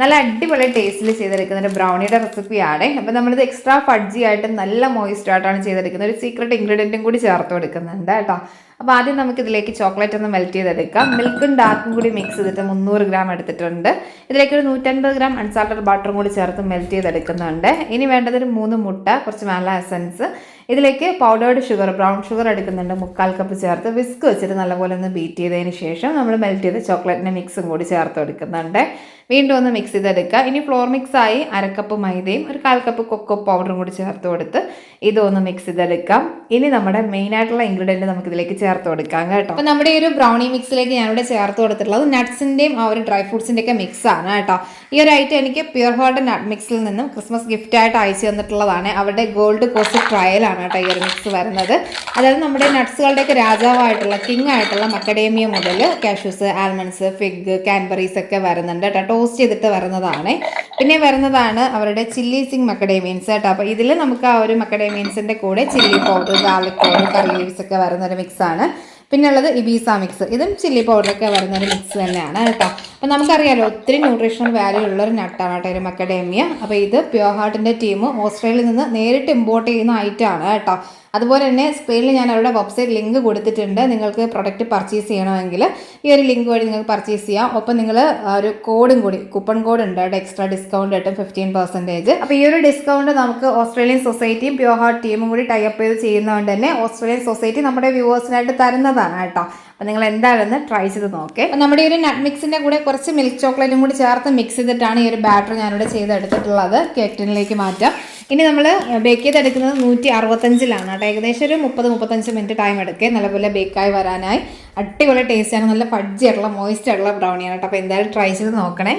നല്ല അടിപൊളി ടേസ്റ്റിൽ ചെയ്തെടുക്കുന്ന ഒരു ബ്രൗണിയുടെ റെസിപ്പിയാണ്. അപ്പോൾ നമ്മളിത് എക്സ്ട്രാ ഫഡ്ജി ആയിട്ട് നല്ല മോയിസ്റ്റ് ആയിട്ടാണ് ചെയ്തെടുക്കുന്നത്. ഒരു സീക്രട്ട് ഇൻഗ്രീഡിയൻറ്റും കൂടി ചേർത്ത് കൊടുക്കുന്നുണ്ട് കേട്ടോ. അപ്പോൾ ആദ്യം നമുക്കിതിലേക്ക് ചോക്ലേറ്റ് ഒന്ന് മെൽറ്റ് ചെയ്തെടുക്കാം. മിൽക്കും ഡാർക്കും കൂടി മിക്സ് ചെയ്തിട്ട് 300 ഗ്രാം എടുത്തിട്ടുണ്ട്. ഇതിലേക്ക് ഒരു 150 ഗ്രാം അൺസാൾട്ടഡ് ബട്ടറും കൂടി ചേർത്ത് മെൽറ്റ് ചെയ്തെടുക്കുന്നുണ്ട്. ഇനി വേണ്ടത് ഒരു 3 മുട്ട, കുറച്ച് വാനില എസൻസ്, ഇതിലേക്ക് പൗഡേർഡ് ഷുഗർ, ബ്രൗൺ ഷുഗർ എടുക്കുന്നുണ്ട് 3/4 കപ്പ് ചേർത്ത് വിസ്ക് വെച്ചിട്ട് നല്ലപോലെ ഒന്ന് ബീറ്റ് ചെയ്തതിന് ശേഷം നമ്മൾ മെൽറ്റ് ചെയ്ത ചോക്ലേറ്റിൻ്റെ മിക്സും കൂടി ചേർത്ത് എടുക്കുന്നുണ്ട്. വീണ്ടും ഒന്ന് മിക്സ് ചെയ്തെടുക്കുക. ഇനി ഫ്ലോർ മിക്സായി 1/2 കപ്പ് മൈദയും ഒരു 1/4 കപ്പ് കൊക്കോ പൗഡറും കൂടി ചേർത്ത് കൊടുത്ത് ഇതൊന്ന് മിക്സ് ചെയ്തെടുക്കാം. ഇനി നമ്മുടെ മെയിൻ ആയിട്ടുള്ള ഇൻഗ്രീഡിയൻറ്റ് നമുക്ക് ഇതിലേക്ക് ചേർത്ത് കൊടുക്കാം കേട്ടോ. അപ്പോൾ നമ്മുടെ ഈ ഒരു ബ്രൗണി മിക്സിലേക്ക് ഞാനിവിടെ ചേർത്ത് കൊടുത്തിട്ടുള്ളത് നട്ട്സിൻ്റെയും ആ ഒരു ഡ്രൈ ഫ്രൂട്ട്സിൻ്റെ ഒക്കെ മിക്സ് ആണ് കേട്ടോ. ഈ ഒരു ഐറ്റം എനിക്ക് പ്യുർ ഹോൾഡ് നട്ട് മിക്സിൽ നിന്നും ക്രിസ്മസ് ഗിഫ്റ്റായിട്ട് അയച്ചു തന്നിട്ടുള്ളതാണ്. അവരുടെ ഗോൾഡ് കോസ്റ്റ് ട്രയലാണ് കേട്ടോ ഈ ഒരു മിക്സ് വരുന്നത്. അതായത് നമ്മുടെ നട്ട്സുകളുടെയൊക്കെ രാജാവായിട്ടുള്ള കിങ് ആയിട്ടുള്ള മക്കഡേമിയ മുതൽ കാഷ്യൂസ്, ആൽമണ്ട്സ്, ഫിഗ്, കാൻബറീസ് ഒക്കെ വരുന്നുണ്ട് കേട്ടോ. ടോസ്റ്റ് ചെയ്തിട്ട് വരുന്നതാണ്. പിന്നെ വരുന്നതാണ് അവരുടെ ചില്ലി സിങ് മക്കഡേമിയൻസ് കേട്ടോ. അപ്പോൾ ഇതിൽ നമുക്ക് ആ ഒരു മക്കഡേമിയൻസിൻ്റെ കൂടെ ചില്ലി പൗഡർ, ഗാർലിക് പൗഡർ, കറി ലീവ്സ് ഒക്കെ വരുന്നൊരു മിക്സാണ്. പിന്നെ ഉള്ളത് ഇബീസ മിക്സ്, ഇതും ചില്ലി പൗഡറൊക്കെ വരുന്നൊരു മിക്സ് തന്നെയാണ് കേട്ടോ. അപ്പോൾ നമുക്കറിയാലോ ഒത്തിരി ന്യൂട്രീഷണൽ വാല്യൂ ഉള്ളൊരു നട്ടാണ് കേട്ടോ ഒരു മക്കഡേമിയ. അപ്പോൾ ഇത് പ്യുർ ഹാർട്ടിൻ്റെ ടീം ഓസ്ട്രേലിയയിൽ നിന്ന് നേരിട്ട് ഇമ്പോർട്ട് ചെയ്യുന്ന ഐറ്റമാണ് കേട്ടോ. അതുപോലെ തന്നെ സ്ക്രീനിൽ ഞാൻ അവരുടെ വെബ്സൈറ്റ് ലിങ്ക് കൊടുത്തിട്ടുണ്ട്. നിങ്ങൾക്ക് പ്രൊഡക്റ്റ് പർച്ചേസ് ചെയ്യണമെങ്കിൽ ഈ ഒരു ലിങ്ക് വഴി നിങ്ങൾക്ക് പർച്ചേസ് ചെയ്യാം. ഒപ്പം നിങ്ങൾ ഒരു കോഡും കൂടി, കൂപ്പൺ കോഡ് ഉണ്ട്, അവിടെ എക്സ്ട്രാ ഡിസ്കൗണ്ട് കിട്ടും 15%. അപ്പോൾ ഈ ഒരു ഡിസ്കൗണ്ട് നമുക്ക് ഓസ്ട്രേലിയൻ സൊസൈറ്റിയും പ്യുർ ഹാർട്ട് ടീമും കൂടി ടൈപ്പ് ചെയ്ത് ചെയ്യുന്നതുകൊണ്ട് തന്നെ ഓസ്ട്രേലിയൻ സൊസൈറ്റി നമ്മുടെ വ്യൂവേഴ്സിനായിട്ട് തരുന്നതാണ് കേട്ടോ. അപ്പോൾ നിങ്ങൾ എന്താണെന്ന് ട്രൈ ചെയ്ത് നോക്കേ. അപ്പോൾ നമ്മുടെ ഈ ഒരു നട്ട് മിക്സിൻ്റെ കൂടെ കുറച്ച് മിൽക്ക് ചോക്ലേറ്റും കൂടി ചേർത്ത് മിക്സ് ചെയ്തിട്ടാണ് ഈ ഒരു ബാറ്റർ ഞാനിവിടെ ചെയ്തെടുത്തിട്ടുള്ളത്. കേക്ക് ടിന്നിലേക്ക് മാറ്റാം. ഇനി നമ്മൾ ബേക്ക് ചെയ്തെടുക്കുന്നത് 165-ലാണ് കേട്ടോ. ഏകദേശം ഒരു 30-35 മിനിറ്റ് ടൈം എടുക്കുക നല്ലപോലെ ബേക്കായി വരാനായി. അടിപൊളി ടേസ്റ്റാണ്, നല്ല ഫഡ്ജി ആയിട്ടുള്ള മോയിസ്റ്റ് ആയിട്ടുള്ള ബ്രൗണിയാണ് കേട്ടോ. അപ്പോൾ എന്തായാലും ട്രൈ ചെയ്ത് നോക്കണേ.